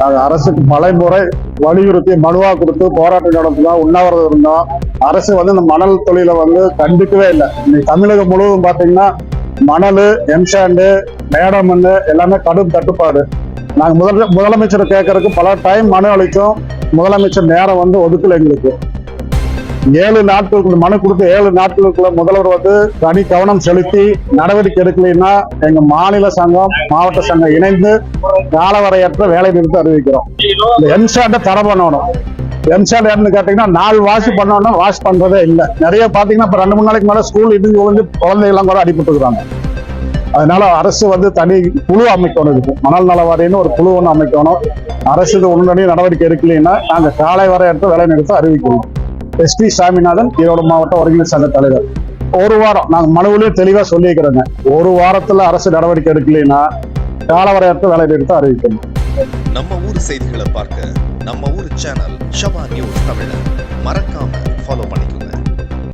அரசுக்கு பலமுறை வலியுறுத்தி மனுவா கொடுத்து போராட்டம் நடந்தோம், உண்ணாவிரதம் இருந்தோம். அரசு இந்த மணல் தொழிலை கண்டுக்கவே இல்லை. இன்னைக்கு தமிழகம் முழுவதும் பாத்தீங்கன்னா மணல், எம்சாண்டு, மேடமண்ணு எல்லாமே கடும் தட்டுப்பாடு. நாங்க முதலமைச்சரை கேட்கறதுக்கு பல டைம் மனு அளித்தோம். முதலமைச்சர் நேரம் ஒதுக்கல எங்களுக்கு. 7 நாட்களுக்கு மனு கொடுத்து 7 நாட்களுக்குள்ள முதல்வர் தனி கவனம் செலுத்தி நடவடிக்கை எடுக்கலைன்னா எங்க மாநில சங்கம், மாவட்ட சங்கம் இணைந்து காலவரையற்ற வேலை நிறுத்தம் அறிவிக்கிறோம். இந்த எம்சாண்டை தடை பண்ணணும். எம்சாண்ட் யாருன்னு கேட்டீங்கன்னா 4 வாஷ் பண்ணணும், வாஷ் பண்றதே இல்லை. நிறைய பாத்தீங்கன்னா இப்ப 2-3 நாளைக்கு மேல ஸ்கூல் இடிஞ்சு விழுந்து குழந்தைகள்லாம் கூட அடிபட்டுக்கிறாங்க. அதனால அரசு தனி குழு அமைக்கணும். இருக்கு மணல் நல வாரியம்னு ஒரு குழு ஒன்று அமைக்கணும். அரசு உடனடியாக நடவடிக்கை எடுக்கலைன்னா நாங்க காலை வரையற்ற வேலை நிறுத்தம் அறிவிக்கிறோம். எஸ்பி சாமிநாதன், ஈரோடு மாவட்ட ஒருங்கிணைந்த சங்க தலைவர். ஒரு வாரம் நாங்க மனுவிலேயே தெளிவா சொல்லிக்கிறோங்க. ஒரு வாரத்துல அரசு நடவடிக்கை எடுக்கலைன்னா காலவரையற்ற வேலை நிறுத்தம் அறிவிக்கணும். நம்ம ஊர் செய்திகளை பார்க்க நம்ம ஊர் சேனல் ஷமா நியூஸ் தமிழ்